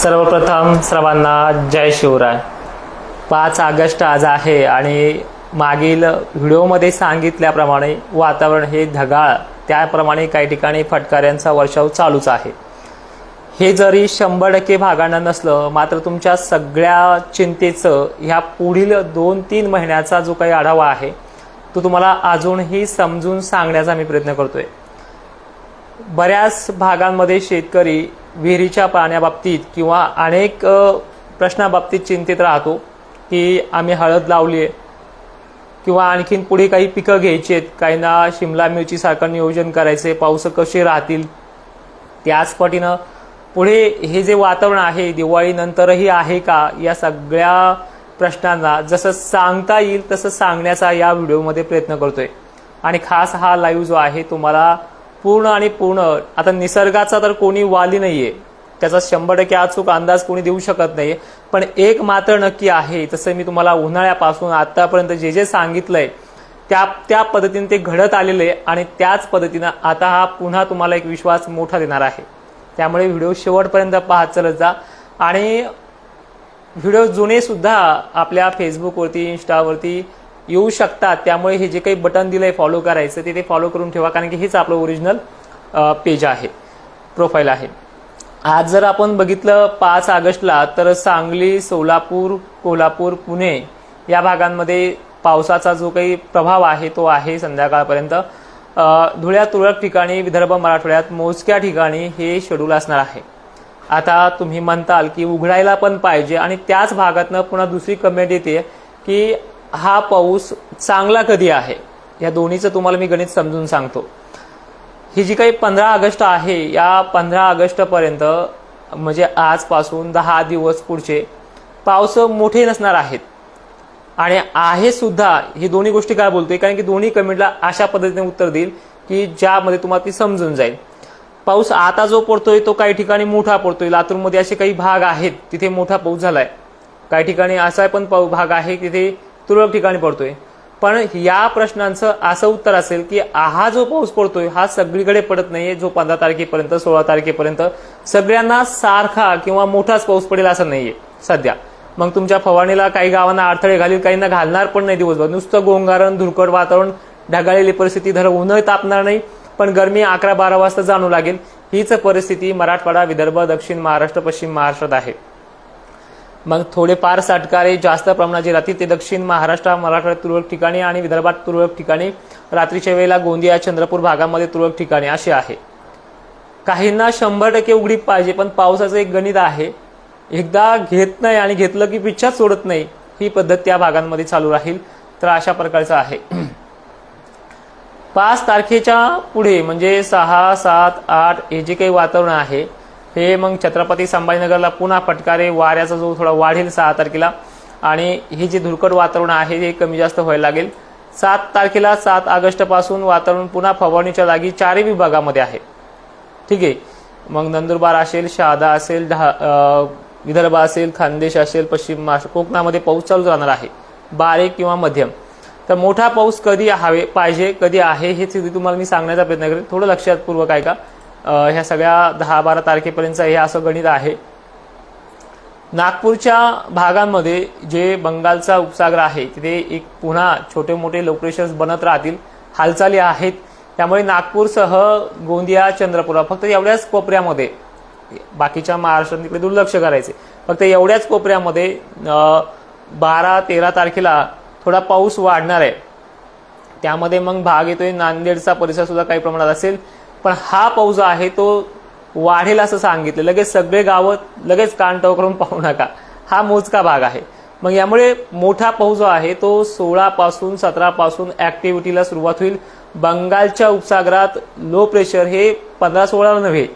सर्वप्रथम सर्वांना जय शिवराय। 5 ऑगस्ट आज आहे आणि मागील व्हिडिओमध्ये सांगितल्याप्रमाणे वातावरण हे ढगाळ, त्याप्रमाणे काही ठिकाणी फटकाऱ्यांचा वर्षाव चालूच आहे। हे जरी 100% भागांना नसलं, मात्र तुमच्या सगळ्या चिंतेचं ह्या पुढील 2-3 महिन्याचा जो काही आढावा आहे तो तुम्हाला अजूनही समजून सांगण्याचा मी प्रयत्न करतोय। बऱ्याच भागांमध्ये शेतकरी विहिरीच्या पाण्याबाबतीत किंवा अनेक प्रश्नाबाबतीत चिंतित राहतो की आम्ही हळद लावली आहे किंवा आणखीन पुढे काही पिकं घ्यायची आहेत, काहींना शिमला मिरची सारखं नियोजन करायचे, पाऊस कसे राहतील, त्याच पटीनं पुढे हे जे वातावरण आहे दिवाळीनंतरही आहे का, या सगळ्या प्रश्नांना जसं सांगता येईल तसं सांगण्याचा या व्हिडिओमध्ये प्रयत्न करतोय। आणि खास हा लाईव्ह जो आहे तुम्हाला पूर्ण आणि पूर्ण, आता निसर्गाचा तर कोणी वाली नाहीये, त्याचा 100% अचूक अंदाज कोणी देऊ शकत नाही, पण एक मात्र नक्की आहे, तसं मी तुम्हाला उन्हाळ्यापासून आतापर्यंत जे जे सांगितलंय त्या पद्धतीने ते घडत आलेले आणि त्याच पद्धतीनं आता हा पुन्हा तुम्हाला एक विश्वास मोठा देणार आहे। त्यामुळे व्हिडिओ शेवटपर्यंत पाहत चलत जा आणि व्हिडिओ जुने सुद्धा आपल्या फेसबुकवरती, इंस्टावरती येऊ शकतात, त्यामुळे हे जे काही बटन दिलंय फॉलो करायचं ते फॉलो करून ठेवा, कारण की हेच आपलं ओरिजिनल पेज आहे, प्रोफाईल आहे। आज जर आपण बघितलं 5 ऑगस्टला तर सांगली, सोलापूर, कोल्हापूर, पुणे या भागांमध्ये पावसाचा जो काही प्रभाव आहे तो आहे संध्याकाळपर्यंत। धुळ्यात तुरळक ठिकाणी, विदर्भ मराठवाड्यात मोजक्या ठिकाणी हे शेड्यूल असणार आहे। आता तुम्ही म्हणताल की उघडायला पण पाहिजे आणि त्याच भागातनं पुन्हा दुसरी कमेंट येते की हा पाऊस चांगला कधी आहे। या दोन्हीचं तुम्हाला मी गणित समजून सांगतो। ही जी काही 15 ऑगस्ट आहे, या 15 ऑगस्ट पर्यंत म्हणजे आजपासून 10 दिवस पुढचे पाऊस मोठे नसणार आहेत आणि आहे सुद्धा। ही दोन्ही गोष्टी काय बोलतोय, कारण की दोन्ही कमेंटला अशा पद्धतीने उत्तर देईल की ज्यामध्ये तुम्हाला ती समजून जाईल। पाऊस आता जो पडतोय तो काही ठिकाणी मोठा पडतोय, लातूरमध्ये असे काही भाग आहेत तिथे मोठा पाऊस झालाय, काही ठिकाणी असा पण भाग आहे तिथे तुरळक ठिकाणी पडतोय। पण या प्रश्नांचं असं उत्तर असेल की हा जो पाऊस पडतोय हा सगळीकडे पडत नाहीये, जो 15 तारखेपर्यंत 16 तारखेपर्यंत सगळ्यांना सारखा किंवा मोठाच पाऊस पडेल असं नाहीये सध्या। मग तुमच्या फवारणीला काही गावांना अडथळे घालील, काहींना घालणार पण नाही। दिवसभर नुसतं गोंगारण, धुरकट वातावरण, ढगाळलेली परिस्थिती, धर उन्हाळी तापणार नाही पण गरमी 11-12 वाजता जाणू लागेल। हीच परिस्थिती मराठवाडा, विदर्भ, दक्षिण महाराष्ट्र, पश्चिम महाराष्ट्रात आहे। मग थोडेफार साठकारे जास्त प्रमाणात जे राहतील ते दक्षिण महाराष्ट्र, मराठवाड्यात तुरळक ठिकाणी आणि विदर्भात तुरळक ठिकाणी, रात्रीच्या वेळेला गोंदिया, चंद्रपूर भागामध्ये तुरळक ठिकाणी असे आहे। काहींना 100% उघडीप पाहिजे, पण पावसाचं एक गणित आहे, एकदा घेत नाही आणि घेतलं की पिच्छाच सोडत नाही, ही पद्धत त्या भागांमध्ये चालू राहील। तर अशा प्रकारचं आहे। 5 तारखेच्या पुढे म्हणजे 6, 7, 8 हे जे काही वातावरण आहे हे मग छत्रपती संभाजीनगरला पुन्हा फटकारे, वाऱ्याचा जो थोडा वाढेल 6 तारखेला आणि हे जे धुरकट वातावरण आहे हे कमी जास्त व्हायला लागेल। 7 तारखेला 7 ऑगस्ट पासून वातावरण पुन्हा फवारणीच्या जागी 4 विभागामध्ये आहे, ठीक आहे। मग नंदुरबार असेल, शहादा असेल, विदर्भ असेल, खानदेश असेल, पश्चिम महाराष्ट्र, कोकणामध्ये पाऊस चालू राहणार आहे, बारीक किंवा मध्यम। तर मोठा पाऊस कधी हवे पाहिजे, कधी आहे, हे तुम्हाला मी सांगण्याचा प्रयत्न करेन। थोडं लक्षात पूर्वक आहे का, ह्या सगळ्या 10-12 तारखेपर्यंत हे असं गणित आहे। नागपूरच्या भागांमध्ये जे बंगालचा उपसागर आहे तिथे एक पुन्हा छोटे मोठे लो प्रेशर्स बनत राहतील, हालचाली आहेत। त्यामुळे नागपूरसह गोंदिया, चंद्रपूर फक्त एवढ्याच कोपऱ्यामध्ये, बाकीच्या महाराष्ट्रात तिकडे दुर्लक्ष करायचे, फक्त एवढ्याच कोपऱ्यामध्ये 12-13 तारखेला थोडा पाऊस वाढणार आहे। त्यामध्ये मग भाग येतोय नांदेडचा परिसर सुद्धा काही प्रमाणात असेल, पण हा पाऊस जो आहे तो वाढेल असं सांगितलं। लगेच सगळे गावं लगेच कान टव करून पाहू नका, हा मोजका भाग आहे। मग यामुळे मोठा पाऊस जो आहे तो 16 पासून 17 पासून ऍक्टिव्हिटीला सुरुवात होईल। बंगालच्या उपसागरात लो प्रेशर हे 15-16 नव्हे,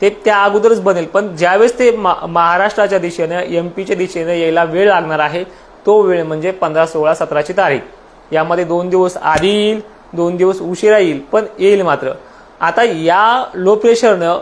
ते त्या अगोदरच बनेल, पण ज्यावेळेस ते महाराष्ट्राच्या दिशेने, एमपीच्या दिशेने यायला वेळ लागणार आहे, तो वेळ म्हणजे 15, 16, 17ची तारीख। यामध्ये 2 दिवस आधी येईल, 2 दिवस उशिरा येईल, पण येईल मात्र। आता या लो प्रेशरनं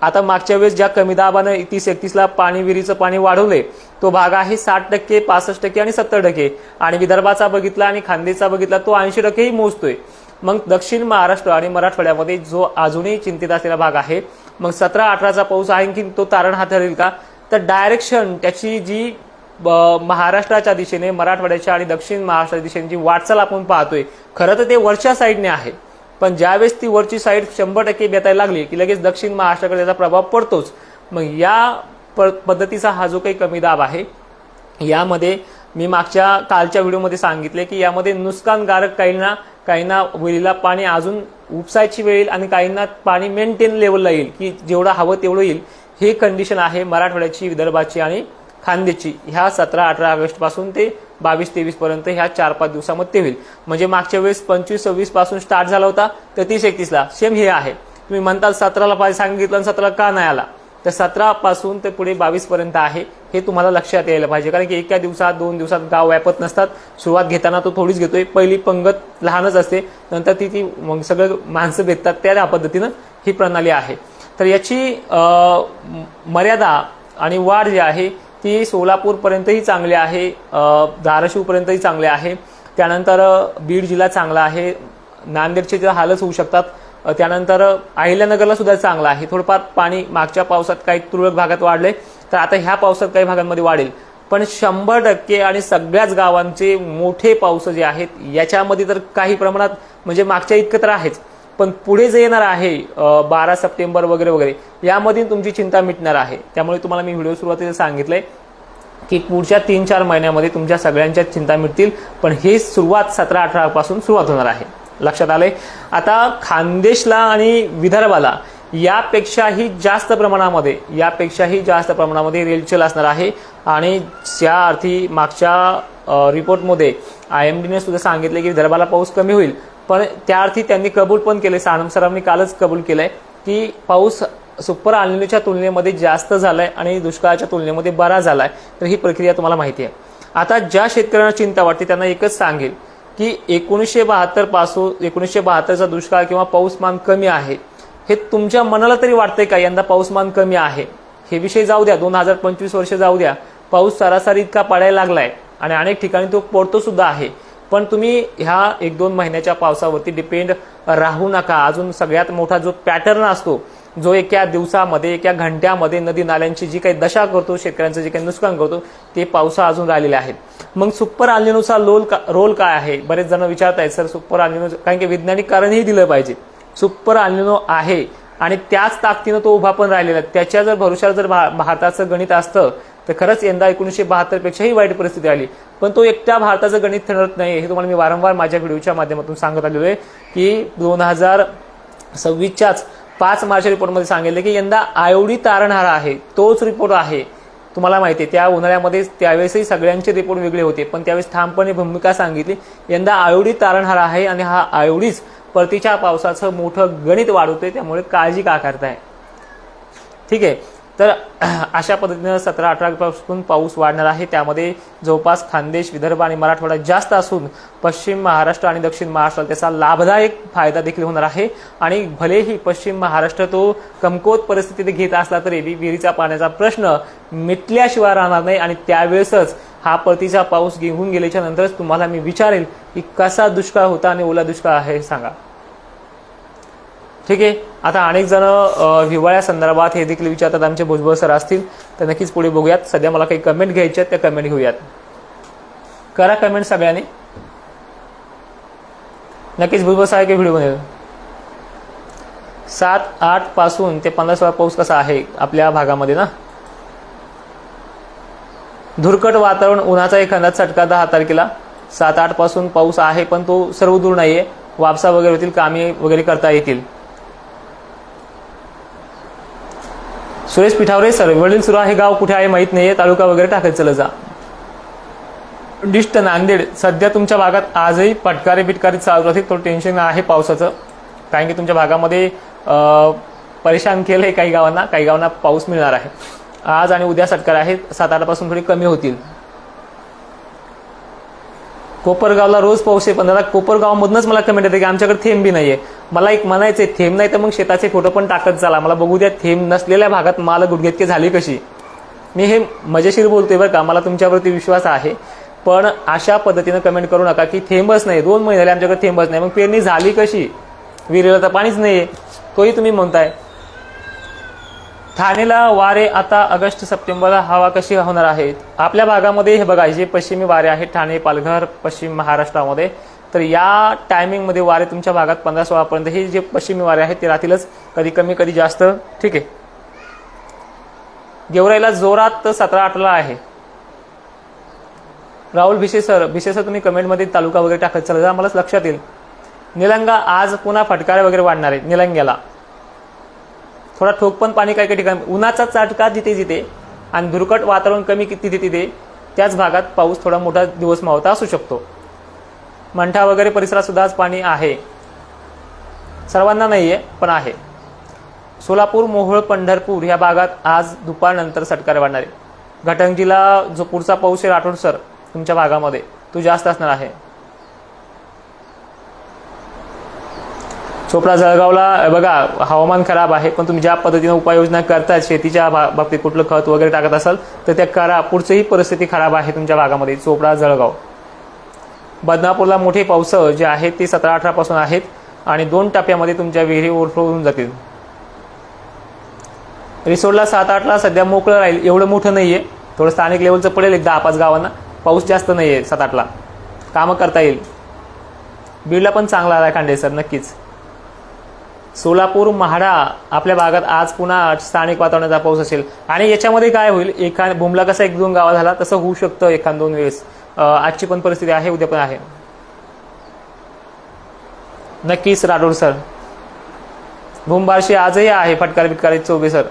आता मागच्या वेळेस ज्या कमी दाबानं 31-31ला विहिरीचं पाणी वाढवले तो भाग आहे 60%, 65% आणि 70%, आणि विदर्भाचा बघितला आणि खानदेशचा बघितला तो 80%ही मोजतोय। मग दक्षिण महाराष्ट्र आणि मराठवाड्यामध्ये जो अजूनही चिंतित असलेला भाग आहे, मग 17-18चा पाऊस आहे की तो तारण हातळेल का, तर डायरेक्शन त्याची जी महाराष्ट्राच्या दिशेने, मराठवाड्याच्या आणि दक्षिण महाराष्ट्राच्या दिशेने जी वाटचाल आपण पाहतोय, खरं तर ते वरच्या साईडने आहे, पण ज्यावेळेस ती वरची साईड 100% बेतायला लागली की लगेच दक्षिण महाराष्ट्राकडे त्याचा प्रभाव पडतोच. मग या पद्धतीचा हा जो काही कमी दाब आहे, यामध्ये मी मागच्या कालच्या व्हिडिओमध्ये सांगितले की यामध्ये नुकसानकारक काहींना विहिरीला पाणी अजून उपसायची वेळ येईल आणि काहींना पाणी मेंटेन लेवलला येईल की जेवढं हवं तेवढं येईल. हे कंडिशन आहे मराठवाड्याची, विदर्भाची आणि खानदेशची. ह्या 17-18 ऑगस्ट पासून ते 22-23 पर्यंत ह्या 4-5 दिवसामध्ये होईल. म्हणजे मागच्या वेळेस 25-26 पासून स्टार्ट झाला होता तर 30-31ला सेम हे आहे. तुम्ही म्हणताल 17ला पाहिजे सांगितलं आणि 17 का नाही आला, तर 17 पासून ते पुढे 22 पर्यंत आहे. हे तुम्हाला लक्षात यायला पाहिजे, कारण की एका दिवसात 2 दिवसात गाव व्यापत नसतात. सुरुवात घेताना तो थोडीच घेतोय, पहिली पंगत लहानच असते, नंतर ती मग सगळं माणसं भेटतात, त्या पद्धतीनं ही प्रणाली आहे. तर याची मर्यादा आणि वाढ जी आहे ती सोलापूरपर्यंतही चांगली आहे, धाराशिवपर्यंतही चांगले आहे, त्यानंतर बीड जिल्हा चांगला आहे, नांदेडचे जे हालच होऊ शकतात, त्यानंतर अहिल्यानगरला सुद्धा चांगला आहे. थोडंफार पाणी मागच्या पावसात काही तुरळक भागात वाढले, तर आता ह्या पावसात काही भागांमध्ये वाढेल, पण 100% आणि सगळ्याच गावांचे मोठे पाऊस जे आहेत याच्यामध्ये तर काही प्रमाणात म्हणजे मागच्या इतकं तर आहेच, पण पुढे जे येणार आहे 12 सप्टेंबर वगैरे वगैरे, यामध्ये तुमची चिंता मिटणार आहे. त्यामुळे तुम्हाला मी व्हिडिओ सुरुवातीला सांगितलंय की पुढच्या 3-4 महिन्यामध्ये तुमच्या सगळ्यांच्या चिंता मिटतील, पण हे सुरुवात 17-18 पासून सुरुवात होणार आहे. लक्षात आलंय. आता खानदेशला आणि विदर्भाला यापेक्षाही जास्त प्रमाणामध्ये रेलचेल असणार आहे. आणि त्या अर्थी मागच्या रिपोर्टमध्ये IMDने सुद्धा सांगितले की विदर्भाला पाऊस कमी होईल, पण त्या अर्थी त्यांनी कबूल पण केले, सानप सरांनी कालच कबूल केलंय की पाऊस सुपर एल-निनोच्या तुलनेमध्ये जास्त झालाय आणि दुष्काळाच्या तुलनेमध्ये बरा झालाय. तर ही प्रक्रिया तुम्हाला माहिती आहे. आता ज्या शेतकऱ्यांना चिंता वाटते त्यांना एकच सांगेल की 1972चा दुष्काळ किंवा पाऊसमान कमी आहे, हे तुमच्या मनाला तरी वाटतंय का यंदा पाऊसमान कमी आहे? हे विषय जाऊ द्या, 2025 वर्ष जाऊ द्या, पाऊस सरासरी इतका पडायला लागलाय आणि अनेक ठिकाणी तो पडतो सुद्धा आहे. पण तुम्ही ह्या 1-2 महिन्याच्या पावसावरती डिपेंड राहू नका. अजून सगळ्यात मोठा जो पॅटर्न असतो, जो एका दिवसामध्ये, एका घंट्यामध्ये नदी नाल्यांची जी काही दशा करतो, शेतकऱ्यांचं जे काही नुकसान करतो, ते पावसा अजून राहिलेले आहेत. मग सुपर एल-निनोचा रोल काय आहे? बरेच जण विचारतायत सर सुपर एल-निनो, कारण की वैज्ञानिक कारणही दिलं पाहिजे. सुपर एल-निनो आहे आणि त्याच ताकदीनं तो उभा पण राहिलेला आहे. त्याच्या जर भरोशावर जर भारताचं गणित असतं तर खरंच यंदा 1972 पेक्षाही वाईट परिस्थिती आली, पण तो एकट्या भारताचं गणित ठरत नाही. हे तुम्हाला मी वारंवार माझ्या व्हिडिओच्या माध्यमातून सांगत आलेलो आहे की 2026च्याच 5 मार्च रिपोर्टमध्ये सांगितले की यंदा आयोडी तारणहार आहे. तोच रिपोर्ट आहे. तुम्हाला माहिती आहे त्या उन्हाळ्यामध्ये त्यावेळेसही सगळ्यांचे रिपोर्ट वेगळे होते, पण त्यावेळेस ठामपणे भूमिका सांगितली यंदा आयोडी तारणहार आहे आणि हा आयोडीच परतीच्या पावसाचं मोठं गणित वाढवतोय. त्यामुळे काळजी का करताय? ठीक आहे. तर अशा पद्धतीनं 17-18 पासून पाऊस वाढणार आहे. त्यामध्ये जवळपास खानदेश, विदर्भ आणि मराठवाडा जास्त असून पश्चिम महाराष्ट्र आणि दक्षिण महाराष्ट्राला त्याचा लाभदायक फायदा देखील होणार आहे. आणि भलेही पश्चिम महाराष्ट्र तो कमकुवत परिस्थितीत घेत असला तरी विहिरीचा पाण्याचा प्रश्न मिटल्याशिवाय राहणार नाही. आणि त्यावेळेसच हा परतीचा पाऊस घेऊन गेल्याच्या नंतरच तुम्हाला मी विचारेल की कसा दुष्काळ होता आणि ओला दुष्काळ आहे सांगा. ठीक आहे. आता अनेक जण हिवाळ्या संदर्भात हे देखील विचारतात, आमचे भुजबळ सर असतील तर नक्कीच पुढे बघूयात. सध्या मला काही कमेंट घ्यायच्या आहेत, त्या कमेंट घेऊयात. करा कमेंट सगळ्यांनी, नक्कीच भुजबळ साहेब व्हिडिओ बनेल. 7-8 पासून ते 15 पाऊस कसा आहे आपल्या भागामध्ये ना? धुरकट वातावरण, उन्हाचा एखादा चटका 10 तारखेला. 7-8 पासून पाऊस आहे, पण तो सर्व दूर नाहीये. वापसा वगैरे होतील, कामे वगैरे करता येतील. सुरेश पिठावरे सर, वडील सुरू आहे, गाव कुठे आहे माहित नाहीये, तालुका वगैरे टाकत चला जा. डिस्ट नांदेड, सध्या तुमच्या भागात आजही पिटकारी चालू राहतील. थोडं टेन्शन आहे पावसाचं, कारण की तुमच्या भागामध्ये परेशान केलंय काही गावांना पाऊस मिळणार आहे. आज आणि उद्या सटकार आहे, 7-8 पासून थोडी कमी होतील. कोपरगावला रोज पाऊस आहे, पण दादा कोपरगावमधूनच मला कमेंट येते की आमच्याकडे थेंब बी नाहीये. मला एक म्हणायचंय, थेंब नाही तर मग शेताचे फोटो पण टाकत चला, मला बघू द्या थेंब नसलेल्या भागात माल गुडघेतके झाली कशी. मी हे मजेशीर बोलतोय बरं का, मला तुमच्यावरती विश्वास आहे, पण अशा पद्धतीनं कमेंट करू नका की थेंबच नाही, 2 महिने झाले आमच्याकडे थेंबच नाही. मग पेरणी झाली कशी? विहिरीला तर पाणीच नाहीये, तोही तुम्ही म्हणताय. ठाणेला वारे आता ऑगस्ट सप्टेंबरला हवा कशी होणार आहे? आपल्या भागामध्ये हे बघा, जे पश्चिमी वारे आहेत ठाणे, पालघर, पश्चिम महाराष्ट्रामध्ये, तर या टायमिंगमध्ये वारे तुमच्या भागात 15-16 पर्यंत हे जे पश्चिमी वारे आहेत ते राहतीलच, कधी कमी कधी जास्त. ठीक आहे. गेवराईला जोरात 17-18 आहे. राहुल भिसे सर तुम्ही कमेंटमध्ये तालुका वगैरे टाकत चला जा, मलाच लक्षात येईल. निलंगा आज पुन्हा फटकारे वगैरे वाढणार आहे. निलंग्याला थोडा ठोक पण पाणी काही काही ठिकाणी, उन्हाचा चाटका जिथे जिथे आणि धुरकट वातावरण कमी तिथे तिथे त्याच भागात पाऊस थोडा मोठा दिवस मावता असू शकतो. मंठा वगैरे परिसरात सुद्धा आज पाणी आहे, सर्वांना नाहीये पण आहे. सोलापूर, मोहोळ, पंढरपूर या भागात आज दुपारनंतर सटकारे वाढणार आहे. घटंजीला जो पुढचा पाऊस आहे राठोड सर तुमच्या भागामध्ये तो जास्त असणार आहे. चोपडा, जळगावला बघा हवामान खराब आहे, पण तुम्ही ज्या पद्धतीने उपाययोजना करताय शेतीच्या बाबतीत कुठलं खत वगैरे टाकत असाल तर त्या करा. पुढचीही परिस्थिती खराब आहे तुमच्या भागामध्ये. चोपडा, जळगाव. बदनापूरला मोठे पाऊस जे आहेत ते 17-18 पासून आहेत आणि 2 टप्प्यामध्ये तुमच्या विहिरी ओव्हरफ्लो होऊन जातील. रिसोडला 7-8ला सध्या मोकळं राहील, एवढं मोठं नाहीये, थोडं स्थानिक लेवलचं पडेल, एक 10-5 गावांना. पाऊस जास्त नाहीये 7-8ला, कामं करता येईल. बीडला पण चांगला आला खांडे सर, नक्कीच. सोलापूर, म्हाडा आपल्या भागात आज पुन्हा स्थानिक वातावरणाचा पाऊस असेल आणि याच्यामध्ये काय होईल, भूमला कसा 1-2 गावा झाला तसं होऊ शकतं 1-2 वेळेस. आजची पण परिस्थिती आहे, उद्या पण आहे. नक्कीच राठोड सर. भूमबारशी आजही आहे, फटकारी बिटकारी चौबे सर.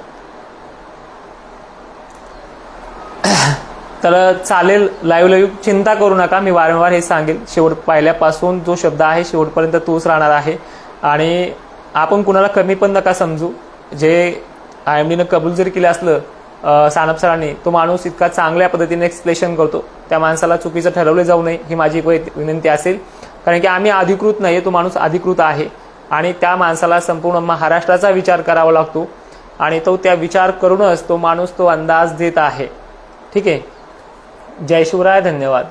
तर चालेल, लाईव्ह चिंता करू नका, मी वारंवार हे सांगेल. शेवट पाहिल्यापासून जो शब्द आहे शेवटपर्यंत तोच राहणार आहे आणि आपण कुणाला कमी पण नका समजू. जे IMDनं कबूल जरी केलं असलं सानप सरांनी, तो माणूस इतका चांगल्या पद्धतीने एक्सप्लेशन करतो, त्या माणसाला चुकीचं ठरवले जाऊ नये ही माझी विनंती असेल. कारण की आम्ही अधिकृत नाही, तो माणूस अधिकृत आहे आणि त्या माणसाला संपूर्ण महाराष्ट्राचा विचार करावा लागतो आणि तो त्या विचार करूनच तो माणूस तो अंदाज देत आहे. ठीक आहे. जय शिवराय, धन्यवाद.